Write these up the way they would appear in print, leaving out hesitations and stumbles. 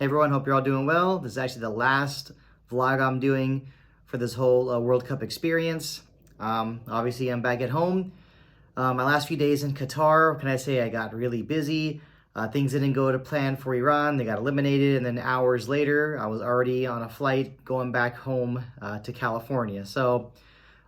Hey everyone, hope you're all doing well. This is actually the last vlog I'm doing for this whole World Cup experience. Obviously, I'm back at home. My last few days in Qatar, what can I say? I got really busy. Things didn't go to plan for Iran. They got eliminated, and then hours later, I was already on a flight going back home to California. So,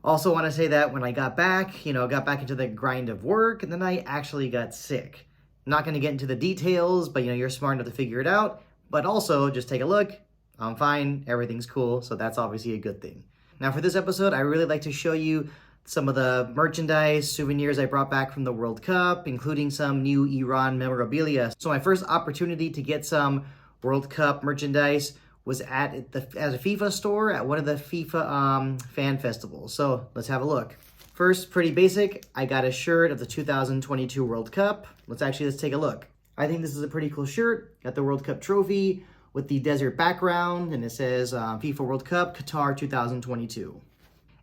also want to say that when I got back, got back into the grind of work, and then I actually got sick. I'm not going to get into the details, but you're smart enough to figure it out. But also, just take a look. I'm fine. Everything's cool. So that's obviously a good thing. Now, for this episode, I really like to show you some of the merchandise, souvenirs I brought back from the World Cup, including some new Iran memorabilia. So my first opportunity to get some World Cup merchandise was at a FIFA store at one of the FIFA fan festivals. So let's have a look. First, pretty basic. I got a shirt of the 2022 World Cup. Let's take a look. I think this is a pretty cool shirt. Got the World Cup trophy with the desert background, and it says FIFA World Cup Qatar 2022.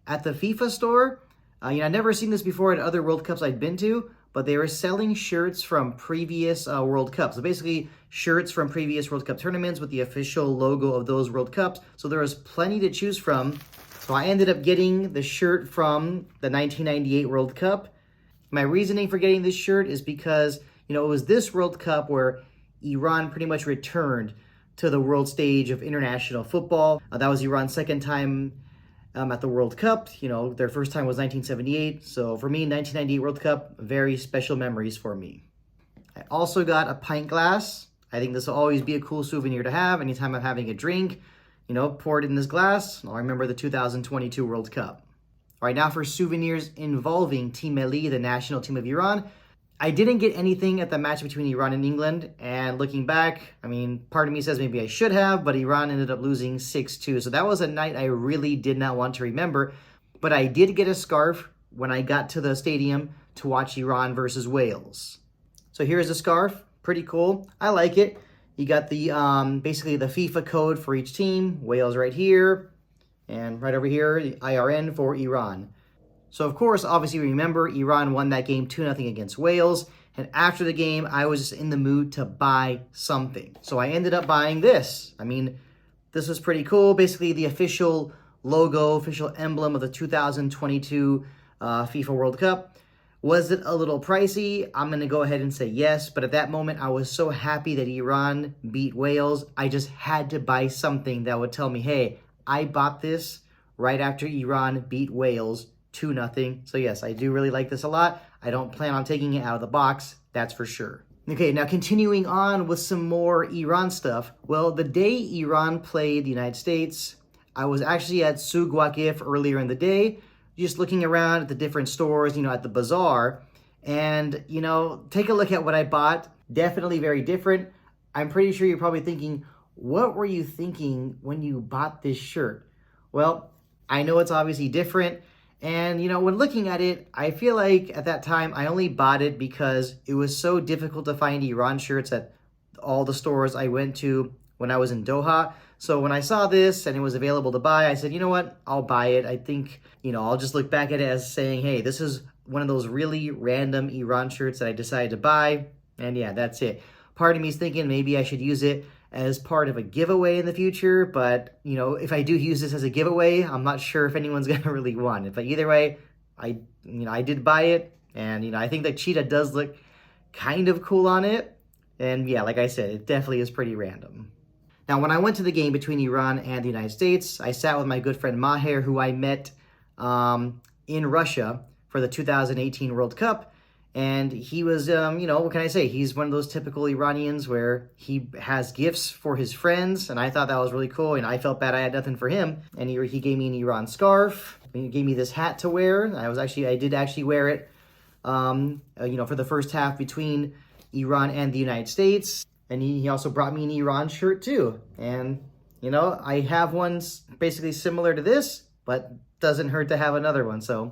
At the FIFA store, I've never seen this before at other World Cups I'd been to, but they were selling shirts from previous World Cups. So basically, shirts from previous World Cup tournaments with the official logo of those World Cups. So there was plenty to choose from. So I ended up getting the shirt from the 1998 World Cup. My reasoning for getting this shirt is because it was this World Cup where Iran pretty much returned to the world stage of international football. That was Iran's second time at the World Cup. Their first time was 1978. So for me, 1998 World Cup, very special memories for me. I also got a pint glass. I think this will always be a cool souvenir to have anytime I'm having a drink. Pour it in this glass. I'll remember the 2022 World Cup. All right, now for souvenirs involving Team Milli, the national team of Iran. I didn't get anything at the match between Iran and England, and looking back, part of me says maybe I should have, but Iran ended up losing 6-2, so that was a night I really did not want to remember, but I did get a scarf when I got to the stadium to watch Iran versus Wales. So here's a scarf, pretty cool, I like it. You got the, basically the FIFA code for each team, Wales right here, and right over here, the IRN for Iran. So, of course, obviously, remember, Iran won that game 2-0 against Wales. And after the game, I was just in the mood to buy something. So I ended up buying this. This was pretty cool. Basically, the official logo, official emblem of the 2022 FIFA World Cup. Was it a little pricey? I'm going to go ahead and say yes. But at that moment, I was so happy that Iran beat Wales. I just had to buy something that would tell me, hey, I bought this right after Iran beat Wales 2-0. So yes, I do really like this a lot. I don't plan on taking it out of the box, that's for sure. Okay, now continuing on with some more Iran stuff. Well, the day Iran played the United States, I was actually at Souk Waqif earlier in the day, just looking around at the different stores, at the bazaar. And, take a look at what I bought. Definitely very different. I'm pretty sure you're probably thinking, what were you thinking when you bought this shirt? Well, I know it's obviously different. And, when looking at it, I feel like at that time, I only bought it because it was so difficult to find Iran shirts at all the stores I went to when I was in Doha. So when I saw this and it was available to buy, I said, you know what, I'll buy it. I think, I'll just look back at it as saying, hey, this is one of those really random Iran shirts that I decided to buy. And yeah, that's it. Part of me is thinking maybe I should use it as part of a giveaway in the future, but if I do use this as a giveaway, I'm not sure if anyone's gonna really want it. But either way, I did buy it, and I think the cheetah does look kind of cool on it. And yeah, like I said, it definitely is pretty random. Now, when I went to the game between Iran and the United States, I sat with my good friend Maher, who I met in Russia for the 2018 World Cup. And he was, what can I say? He's one of those typical Iranians where he has gifts for his friends. And I thought that was really cool. And I felt bad I had nothing for him. And he gave me an Iran scarf. He gave me this hat to wear. I did actually wear it, for the first half between Iran and the United States. And he also brought me an Iran shirt too. And, I have one basically similar to this, but doesn't hurt to have another one. So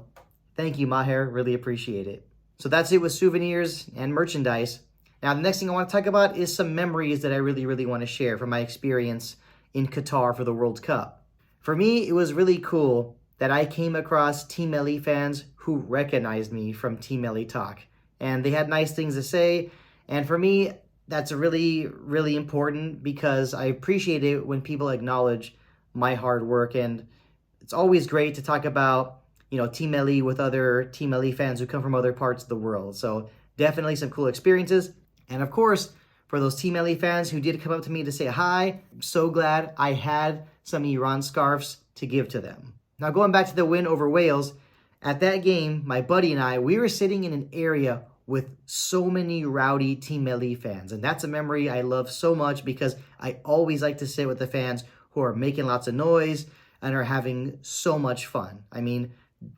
thank you, Maher. Really appreciate it. So that's it with souvenirs and merchandise. Now, the next thing I want to talk about is some memories that I really, really want to share from my experience in Qatar for the World Cup. For me, it was really cool that I came across Team Milli fans who recognized me from Team Milli Talk. And they had nice things to say. And for me, that's really, really important because I appreciate it when people acknowledge my hard work. And it's always great to talk about, Team LE with other Team LE fans who come from other parts of the world. So definitely some cool experiences. And of course, for those Team LE fans who did come up to me to say hi, I'm so glad I had some Iran scarves to give to them. Now, going back to the win over Wales, at that game, my buddy and I, we were sitting in an area with so many rowdy Team LE fans. And that's a memory I love so much because I always like to sit with the fans who are making lots of noise and are having so much fun. I mean,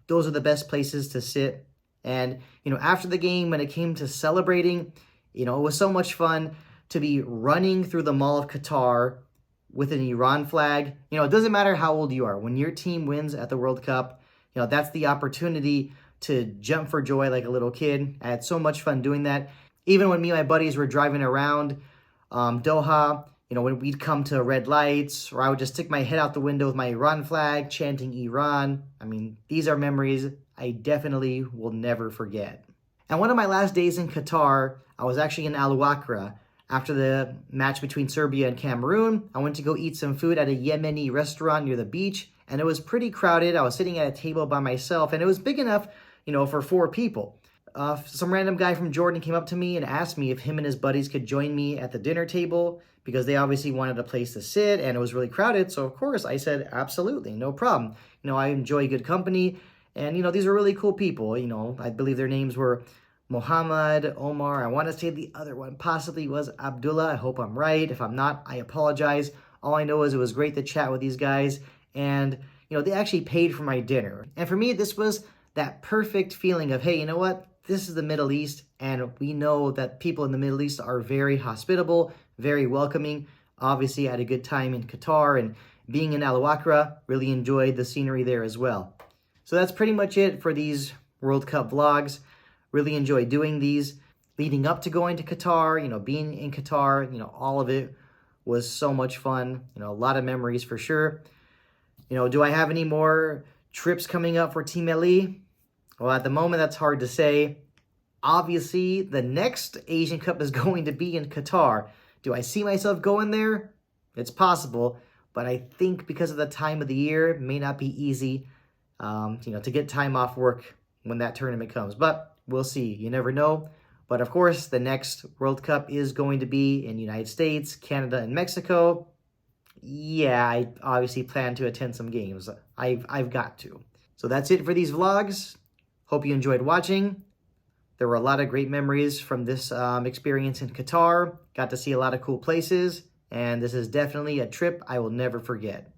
those are the best places to sit. And, after the game, when it came to celebrating, it was so much fun to be running through the Mall of Qatar with an Iran flag. It doesn't matter how old you are. When your team wins at the World Cup, that's the opportunity to jump for joy like a little kid. I had so much fun doing that. Even when me and my buddies were driving around Doha, when we'd come to red lights, or I would just stick my head out the window with my Iran flag, chanting Iran. I mean, these are memories I definitely will never forget. And one of my last days in Qatar, I was actually in Al Wakra. After the match between Serbia and Cameroon, I went to go eat some food at a Yemeni restaurant near the beach, and it was pretty crowded. I was sitting at a table by myself, and it was big enough, for 4 people. Some random guy from Jordan came up to me and asked me if him and his buddies could join me at the dinner table because they obviously wanted a place to sit, and it was really crowded. So, of course, I said, absolutely, no problem. I enjoy good company, and, these are really cool people. I believe their names were Mohammed, Omar. I want to say the other one possibly was Abdullah. I hope I'm right. If I'm not, I apologize. All I know is it was great to chat with these guys, and, they actually paid for my dinner. And for me, this was that perfect feeling of, hey, you know what? This is the Middle East, and we know that people in the Middle East are very hospitable, very welcoming. Obviously, I had a good time in Qatar, and being in Al Wakra, really enjoyed the scenery there as well. So that's pretty much it for these World Cup vlogs. Really enjoyed doing these. Leading up to going to Qatar, being in Qatar, all of it was so much fun. A lot of memories for sure. Do I have any more trips coming up for Team LE? Well, at the moment, that's hard to say. Obviously, the next Asian Cup is going to be in Qatar. Do I see myself going there? It's possible, but I think because of the time of the year, it may not be easy, to get time off work when that tournament comes. But we'll see. You never know. But of course, the next World Cup is going to be in the United States, Canada, and Mexico. Yeah, I obviously plan to attend some games. I've got to. So that's it for these vlogs. Hope you enjoyed watching. There were a lot of great memories from this experience in Qatar. Got to see a lot of cool places, and this is definitely a trip I will never forget.